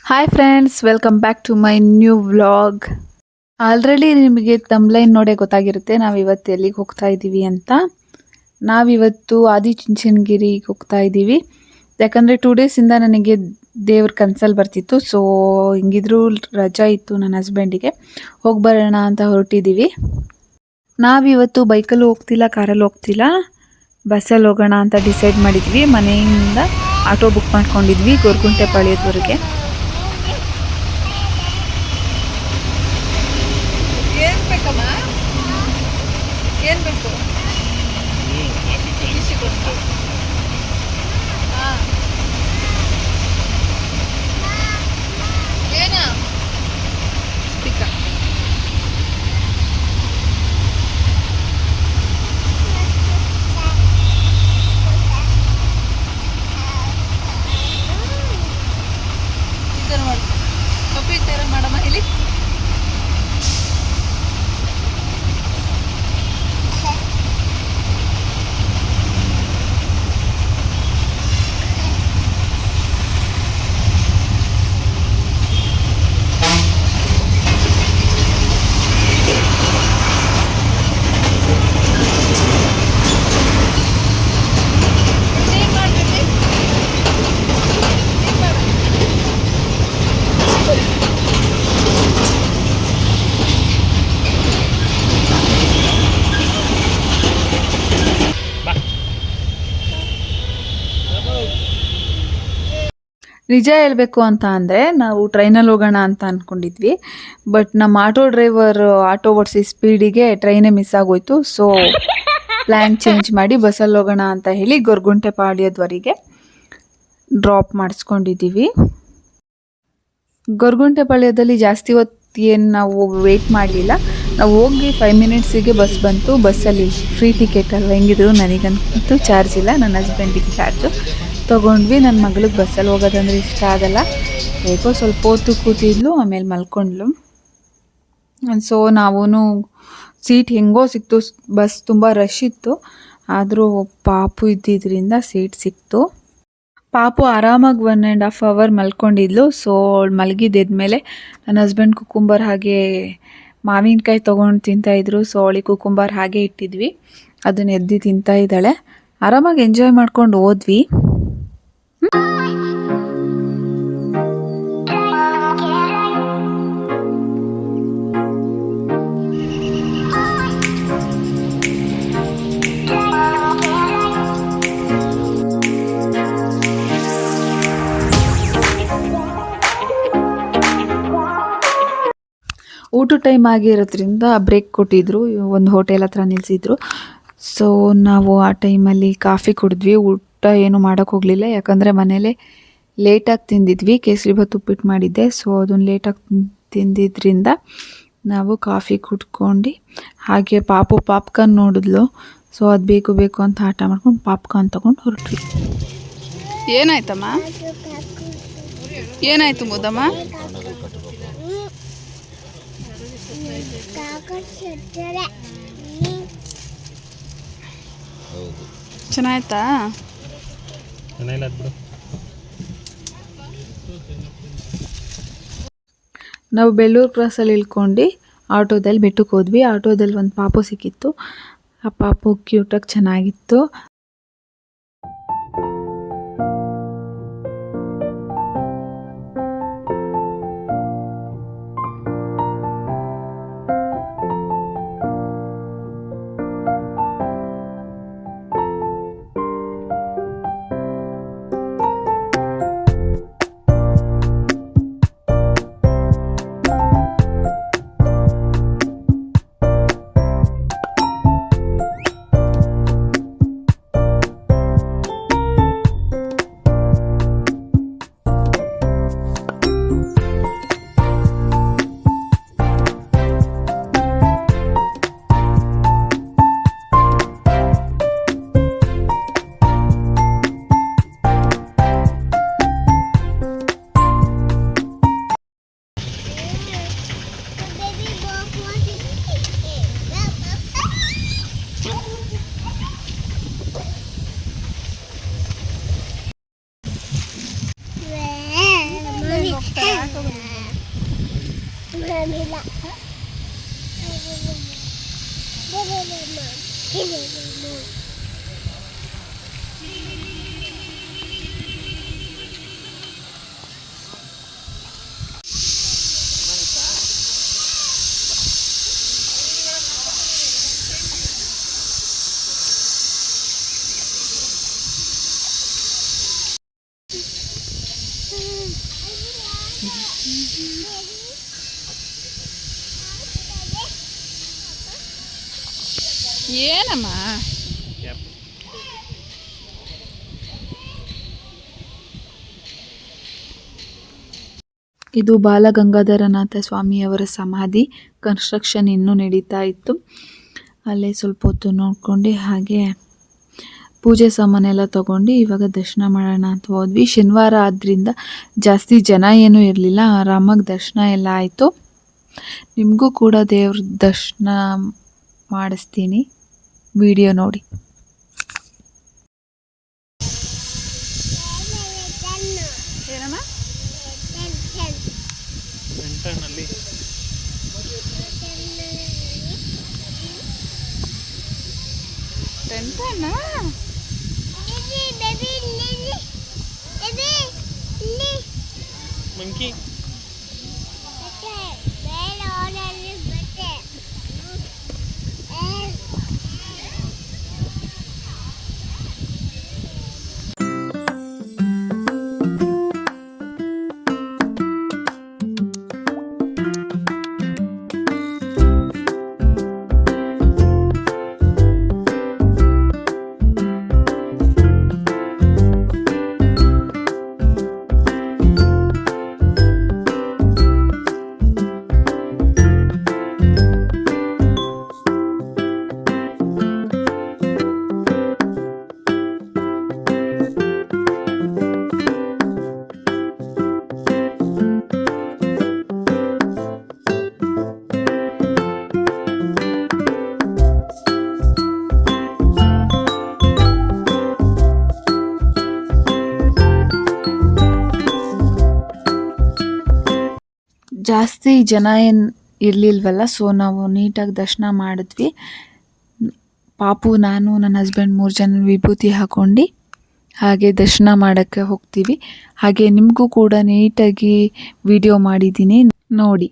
Hi friends, welcome back to my new vlog. Already ನಿಮಗೆ thumbnail ನೋಡೇ ಗೊತ್ತಾಗಿರುತ್ತೆ ನಾವು ಇವತ್ತು ಎಲ್ಲಿಗೆ ಹೋಗ್ತಾ ಇದ್ದೀವಿ ಅಂತ. ನಾವಿವತ್ತು ಆದಿಚುಂಚನಗಿರಿಗೆ ಹೋಗ್ತಾ ಇದ್ದೀವಿ. ಯಾಕಂದರೆ 2 ಡೇಸಿಂದ ನನಗೆ ದೇವ್ರ ಕನ್ಸಲ್ಲಿ ಬರ್ತಿತ್ತು. ಸೊ ಹಿಂಗಿದ್ರು ರಜಾ ಇತ್ತು ನನ್ನ ಹಸ್ಬೆಂಡಿಗೆ, ಹೋಗಿ ಬರೋಣ ಅಂತ ಹೊರಟಿದ್ದೀವಿ. ನಾವಿವತ್ತು ಬೈಕಲ್ಲಿ ಹೋಗ್ತಿಲ್ಲ, ಕಾರಲ್ಲಿ ಹೋಗ್ತಿಲ್ಲ, ಬಸ್ಸಲ್ಲಿ ಹೋಗೋಣ ಅಂತ ಡಿಸೈಡ್ ಮಾಡಿದ್ವಿ. ಮನೆಯಿಂದ ಆಟೋ ಬುಕ್ ಮಾಡ್ಕೊಂಡಿದ್ವಿ ಗೊರಗುಂಟೆಪಾಳ್ಯದವರೆಗೆ. ಏನು ಬೇಕು? ಏನ ಸ್ಪೀಕರ್ ಇದನ್ನು ಮಾಡಿ ಕಪ್ಪಿ ಥರ ಮಾಡಮ್ಮ ಇಲ್ಲಿ. ನಿಜ ಹೇಳಬೇಕು ಅಂತ ಅಂದರೆ ನಾವು ಟ್ರೈನಲ್ಲಿ ಹೋಗೋಣ ಅಂತ ಅಂದ್ಕೊಂಡಿದ್ವಿ. ಬಟ್ ನಮ್ಮ ಆಟೋ ಡ್ರೈವರ್ ಆಟೋ ಓಡಿಸಿ ಸ್ಪೀಡಿಗೆ ಟ್ರೈನೇ ಮಿಸ್ ಆಗೋಯ್ತು. ಸೊ ಪ್ಲ್ಯಾನ್ ಚೇಂಜ್ ಮಾಡಿ ಬಸ್ಸಲ್ಲಿ ಹೋಗೋಣ ಅಂತ ಹೇಳಿ ಗೊರಗುಂಟೆಪಾಳ್ಯದವರೆಗೆ ಡ್ರಾಪ್ ಮಾಡಿಸ್ಕೊಂಡಿದ್ದೀವಿ. ಗೊರಗುಂಟೆಪಾಳ್ಯದಲ್ಲಿ ಜಾಸ್ತಿ ಹೊತ್ತು ಏನು ನಾವು ವೆಯ್ಟ್ ಮಾಡಲಿಲ್ಲ. ನಾವು ಹೋಗಿ 5 ಮಿನಿಟ್ಸಿಗೆ ಬಸ್ ಬಂತು. ಬಸ್ಸಲ್ಲಿ ಫ್ರೀ ಟಿಕೆಟ್ ಅಲ್ವ, ಹೆಂಗಿದ್ರು ನನಗಂತೂ ಚಾರ್ಜ್ ಇಲ್ಲ, ನನ್ನ ಹಸ್ಬೆಂಡಿಗೆ ಚಾರ್ಜು ತೊಗೊಂಡ್ವಿ. ನನ್ನ ಮಗಳಿಗೆ ಬಸ್ಸಲ್ಲಿ ಹೋಗೋದಂದ್ರೆ ಇಷ್ಟ ಆಗಲ್ಲ. ಹೇಗೋ ಸ್ವಲ್ಪ ಹೊತ್ತು ಕೂತಿದ್ಲು, ಆಮೇಲೆ ಮಲ್ಕೊಂಡ್ಲು. ಸೊ ನಾವೂ ಸೀಟ್ ಹೆಂಗೋ ಸಿಕ್ತು. ಬಸ್ ತುಂಬ ರಶ್ ಇತ್ತು, ಆದರೂ ಪಾಪು ಇದ್ದಿದ್ದರಿಂದ ಸೀಟ್ ಸಿಕ್ತು. ಪಾಪು ಆರಾಮಾಗಿ 1.5 ಅವರ್ ಮಲ್ಕೊಂಡಿದ್ಲು. ಸೊ ಅವಳು ಮಲಗಿದ್ದೆದ್ಮೇಲೆ ನನ್ನ ಹಸ್ಬೆಂಡ್ ಕುಕುಂಬರ್ ಹಾಗೆ ಮಾವಿನಕಾಯಿ ತೊಗೊಂಡು ತಿಂತಾಯಿದ್ರು. ಸೊ ಅವಳಿಗೆ ಕುಕುಂಬರ್ ಹಾಗೆ ಇಟ್ಟಿದ್ವಿ, ಅದನ್ನ ಎದ್ದು ತಿಂತಾ ಇದ್ದಾಳೆ. ಆರಾಮಾಗಿ ಎಂಜಾಯ್ ಮಾಡ್ಕೊಂಡು ಹೋದ್ವಿ. ಊಟ ಟೈಮ್ ಆಗಿರೋದ್ರಿಂದ ಬ್ರೇಕ್ ಕೊಟ್ಟಿದ್ರು, ಒಂದು ಹೋಟೆಲ್ ಹತ್ರ ನಿಲ್ಲಿಸಿದ್ರು. ಸೊ ನಾವು ಆ ಟೈಮಲ್ಲಿ ಕಾಫಿ ಕುಡಿದ್ವಿ. ಊಟ ಏನು ಮಾಡೋಕ್ಕೆ ಹೋಗಲಿಲ್ಲ, ಯಾಕಂದರೆ ಮನೇಲೆ ಲೇಟಾಗಿ ತಿಂದಿದ್ವಿ. ಕೇಸರಿಬಾತ್ ಉಪ್ಪಿಟ್ಟು ಮಾಡಿದ್ದೆ. ಸೊ ಅದನ್ನು ಲೇಟಾಗಿ ತಿಂದಿದ್ರಿಂದ ನಾವು ಕಾಫಿ ಕುಡ್ಕೊಂಡು ಹಾಗೆ ಪಾಪು ಪಾಪ್ಕಾರ್ನ್ ನೋಡಿದ್ಲು. ಸೊ ಅದು ಬೇಕು ಬೇಕು ಅಂತ ಆಟ ಮಾಡ್ಕೊಂಡು ಪಾಪ್ಕಾರ್ನ್ ತೊಗೊಂಡು ಹೊರಟ್ವಿ. ಏನಾಯ್ತಮ್ಮ? ಏನಾಯ್ತು ಮುದ್ದಮ್ಮ? ಚೆನ್ನಾಯ್ತಾ? ನಾವು ಬೆಳ್ಳೂರು ಕ್ರಾಸಲ್ಲಿ ಇಳ್ಕೊಂಡು ಆಟೋದಲ್ಲಿ ಬೆಟ್ಟಕ್ಕೆ ಹೋದ್ವಿ. ಆಟೋದಲ್ಲಿ ಒಂದು ಪಾಪು ಸಿಕ್ಕಿತ್ತು. ಆ ಪಾಪು ಕ್ಯೂಟಾಗಿ ಚೆನ್ನಾಗಿತ್ತು. ಏನಮ್ಮ ಇದು ಬಾಲಗಂಗಾಧರನಾಥ ಸ್ವಾಮಿಯವರ ಸಮಾಧಿ. ಕನ್ಸ್ಟ್ರಕ್ಷನ್ ಇನ್ನೂ ನಡೀತಾ ಇತ್ತು. ಅಲ್ಲೇ ಸ್ವಲ್ಪ ಹೊತ್ತು ನೋಡ್ಕೊಂಡು ಹಾಗೆ ಪೂಜೆ ಸಾಮಾನೆಲ್ಲ ತಗೊಂಡು ಇವಾಗ ದರ್ಶನ ಮಾಡೋಣ ಅಂತ ಹೋದ್ವಿ. ಶನಿವಾರ ಆದ್ದರಿಂದ ಜಾಸ್ತಿ ಜನ ಏನೂ ಇರಲಿಲ್ಲ. ಆರಾಮಾಗಿ ದರ್ಶನ ಎಲ್ಲ ಆಯಿತು. ನಿಮಗೂ ಕೂಡ ದೇವ್ರ ದರ್ಶನ ಮಾಡಿಸ್ತೀನಿ, ವಿಡಿಯೋ ನೋಡಿ. ಏನಮ್ಮ ಟೆಂಟನ್ನ ಮಂಕಿ ಜಾಸ್ತಿ ಜನ ಏನು ಇರಲಿಲ್ವಲ್ಲ, ಸೊ ನಾವು ನೀಟಾಗಿ ದರ್ಶನ ಮಾಡಿದ್ವಿ. ಪಾಪು, ನಾನು, ನನ್ನ ಹಸ್ಬೆಂಡ್ 3 ಜನ ವಿಭೂತಿ ಹಾಕ್ಕೊಂಡು ಹಾಗೆ ದರ್ಶನ ಮಾಡೋಕ್ಕೆ ಹೋಗ್ತೀವಿ. ಹಾಗೆ ನಿಮಗೂ ಕೂಡ ನೀಟಾಗಿ ವಿಡಿಯೋ ಮಾಡಿದ್ದೀನಿ, ನೋಡಿ.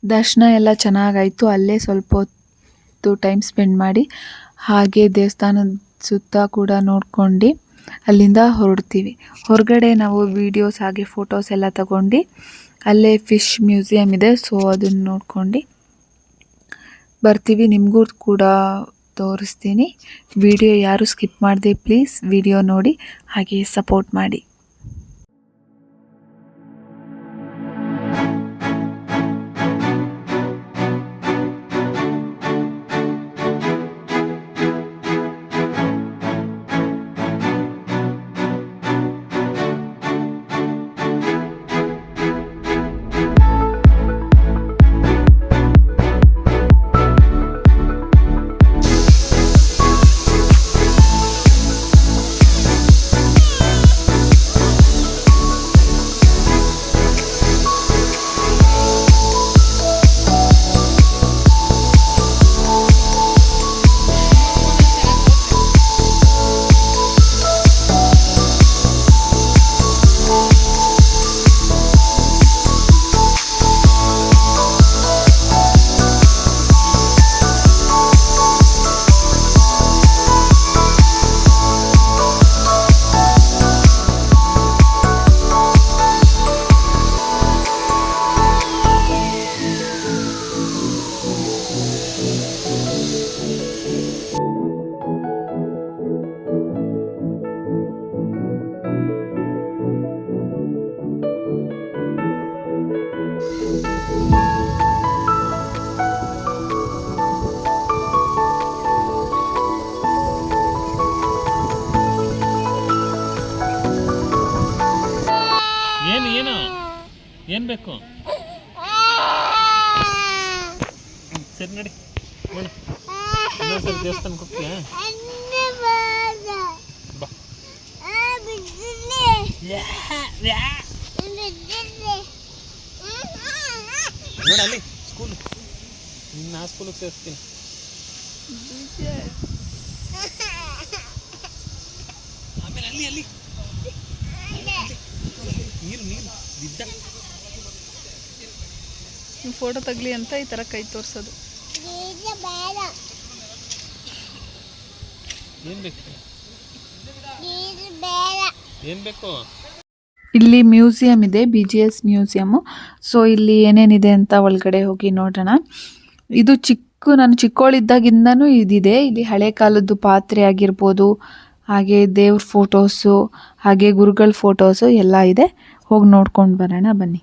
ದರ್ಶನ ಎಲ್ಲ ಚೆನ್ನಾಗಾಯಿತು. ಅಲ್ಲೇ ಸ್ವಲ್ಪ ಹೊತ್ತು ಟೈಮ್ ಸ್ಪೆಂಡ್ ಮಾಡಿ ಹಾಗೆ ದೇವಸ್ಥಾನದ ಸುತ್ತ ಕೂಡ ನೋಡ್ಕೊಂಡು ಅಲ್ಲಿಂದ ಹೊರಡ್ತೀವಿ. ಹೊರಗಡೆ ನಾವು ವೀಡಿಯೋಸ್ ಹಾಗೆ ಫೋಟೋಸ್ ಎಲ್ಲ ತಗೊಂಡು ಅಲ್ಲೇ ಫಿಶ್ ಮ್ಯೂಸಿಯಂ ಇದೆ, ಸೊ ಅದನ್ನು ನೋಡ್ಕೊಂಡು ಬರ್ತೀವಿ. ನಿಮಗೂ ಕೂಡ ತೋರಿಸ್ತೀನಿ. ವಿಡಿಯೋ ಯಾರು ಸ್ಕಿಪ್ ಮಾಡದೆ ಪ್ಲೀಸ್ ವಿಡಿಯೋ ನೋಡಿ ಹಾಗೆ ಸಪೋರ್ಟ್ ಮಾಡಿ. ಏನು ಬೇಕು? ಸರಿ ನಡಿ ನೋಡು, ಇನ್ನೊಂದ್ಸರಿ ದೇವಸ್ಥಾನಕ್ಕೆ ಹೋಗ್ತೀಯಾ? ಬಾ. ನೋಡ ಅಲ್ಲಿ ಸ್ಕೂಲ್, ನಿನ್ನ ಆ ಸ್ಕೂಲಿಗೆ ಸೇರಿಸ್ತೀನಿ. ಆಮೇಲೆ ಅಲ್ಲಿ ಅಲ್ಲಿ ನೀರು ನೀರು ಬಿದ್ದ. ನೀವು ಫೋಟೋ ತಗಲಿ ಅಂತ ಈ ಥರ ಕೈ ತೋರಿಸೋದು. ಏನು ಬೇಕು? ಏನು ಬೇಕು? ಇಲ್ಲಿ ಮ್ಯೂಸಿಯಂ ಇದೆ, BGS ಮ್ಯೂಸಿಯಮ್ಮು. ಸೊ ಇಲ್ಲಿ ಏನೇನಿದೆ ಅಂತ ಒಳಗಡೆ ಹೋಗಿ ನೋಡೋಣ. ಇದು ನಾನು ಚಿಕ್ಕವಳಿದ್ದಾಗಿಂದನೂ ಇದಿದೆ. ಇಲ್ಲಿ ಹಳೆ ಕಾಲದ್ದು ಪಾತ್ರೆ ಆಗಿರ್ಬೋದು, ಹಾಗೆ ದೇವ್ರ ಫೋಟೋಸು, ಹಾಗೆ ಗುರುಗಳ ಫೋಟೋಸು ಎಲ್ಲ ಇದೆ. ಹೋಗಿ ನೋಡ್ಕೊಂಡು ಬರೋಣ ಬನ್ನಿ.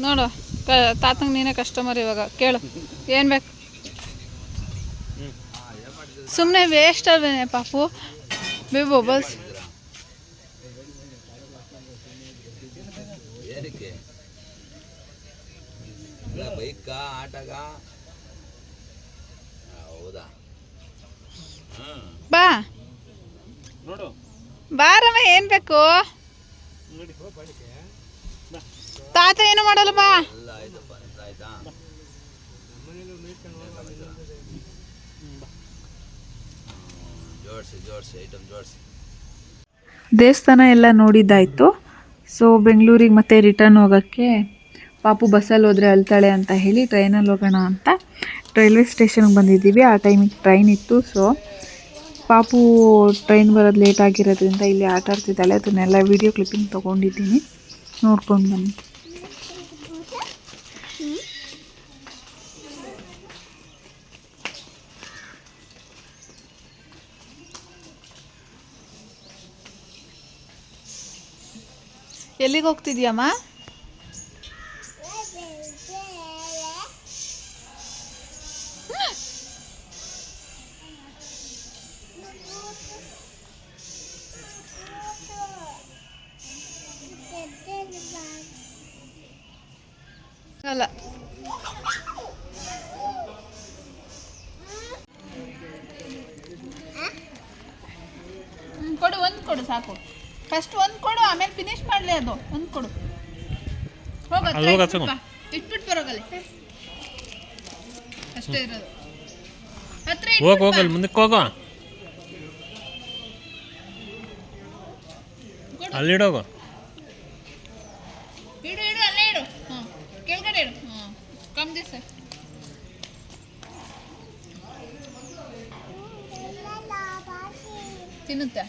ನೋಡು ತಾತಂಗೆ ನೀನೇ ಕಸ್ಟಮರ್ ಇವಾಗ ಕೇಳು ಏನು ಬೇಕು. ಸುಮ್ಮನೆ ವೇಸ್ಟ್ ಅಲ್ವೇನೆ ಪಾಪು ಬೇಬು ಬಸ್. ಏನಕ್ಕೆ ಬೈಕ ಆಟಗ ಹೌದಾ ಬಾ ನೋಡು ಬಾರಮ್ಮ ಏನು ಬೇಕು. ತಾತ ಏನು ಮಾಡಲ್ಲ ಬಾ. ಎಲ್ಲ ಆಯ್ತಪ್ಪ ಆಯ್ತಾ ಜೋಡಿಸಿ ಐಟಮ್ ಜೋಡಿಸಿ. ದೇವಸ್ಥಾನ ಎಲ್ಲ ನೋಡಿದ್ದಾಯಿತು. ಸೊ ಬೆಂಗಳೂರಿಗೆ ಮತ್ತೆ ರಿಟರ್ನ್ ಹೋಗೋಕ್ಕೆ ಪಾಪು ಬಸ್ಸಲ್ಲಿ ಹೋದರೆ ಅಳ್ತಾಳೆ ಅಂತ ಹೇಳಿ ಟ್ರೈನಲ್ಲಿ ಹೋಗೋಣ ಅಂತ ರೈಲ್ವೆ ಸ್ಟೇಷನ್ಗೆ ಬಂದಿದ್ದೀವಿ. ಆ ಟೈಮಿಗೆ ಟ್ರೈನ್ ಇತ್ತು. ಸೊ ಪಾಪು ಟ್ರೈನ್ ಬರೋದು ಲೇಟ್ ಆಗಿರೋದ್ರಿಂದ ಇಲ್ಲಿ ಆಟ ಆಡ್ತಿದ್ದಾಳೆ. ಅದನ್ನೆಲ್ಲ ವೀಡಿಯೋ ಕ್ಲಿಪ್ಪಿಂಗ್ ತೊಗೊಂಡಿದ್ದೀನಿ, ನೋಡ್ಕೊಂಡು ಬನ್ನಿ. ಎಲ್ಲಿಗೆ ಹೋಗ್ತಿದ್ಯಮ್ಮ? ಅಲ್ಲ ಕೊಡು, ಒಂದು ಕೊಡು ಸಾಕು. ಫಸ್ಟ್ ಒಂದು ಕೊಡು, ಆಮೇಲೆ ಫಿನಿಶ್ ಮಾಡಲಿ. ಅದು ಒಂದು ಕೊಡು. ಇಟ್ಬಿಟ್ಟು ಬರೋಗಲ್ಲಿ ಅಷ್ಟೇ ಇರೋದು. ಹತ್ರ ಹೋಗಲ್ಲಿ ಮುಂದಕ್ಕೆ ಹೋಗೋ, ಅಲ್ಲಿಡೋಗು. ಇಡು ಅಲ್ಲೇ ಇಡು. ಹಾಂ ಕೆಳಗಡೆ ಇಡು. ಹಾಂ ಕಮ್ ದಿಸ್ ತಿನ್ನುತ್ತೆ.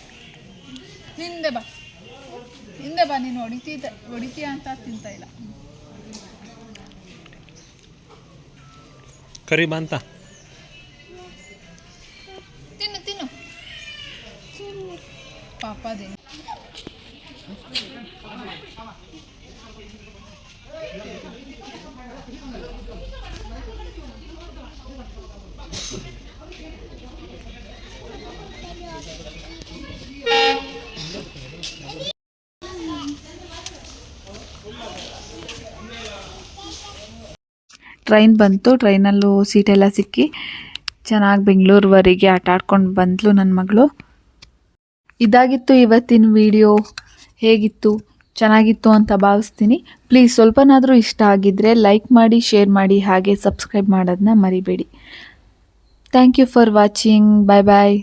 ಹಿಂದೆ ಬಾ ನೀನು ಹೊಡಿತೀಯ ಅಂತ ತಿಂತ ಇಲ್ಲ. ಕರಿ ಬಾ ಅಂತ ತಿನ್ನು ಪಾಪ ಅದೇನು. ಟ್ರೈನ್ ಬಂತು. ಟ್ರೈನಲ್ಲೂ ಸೀಟೆಲ್ಲ ಸಿಕ್ಕಿ ಚೆನ್ನಾಗಿ ಬೆಂಗಳೂರುವರೆಗೆ ಆಟ ಆಡ್ಕೊಂಡು ಬಂದ್ಲು ನನ್ನ ಮಗಳು. ಇದಾಗಿತ್ತು ಇವತ್ತಿನ ವಿಡಿಯೋ. ಹೇಗಿತ್ತು? ಚೆನ್ನಾಗಿತ್ತು ಅಂತ ಭಾವಿಸ್ತೀನಿ. ಪ್ಲೀಸ್ ಸ್ವಲ್ಪನಾದರೂ ಇಷ್ಟ ಆಗಿದ್ದರೆ ಲೈಕ್ ಮಾಡಿ, ಶೇರ್ ಮಾಡಿ, ಹಾಗೆ ಸಬ್ಸ್ಕ್ರೈಬ್ ಮಾಡೋದನ್ನ ಮರಿಬೇಡಿ. Thank you for watching. Bye bye.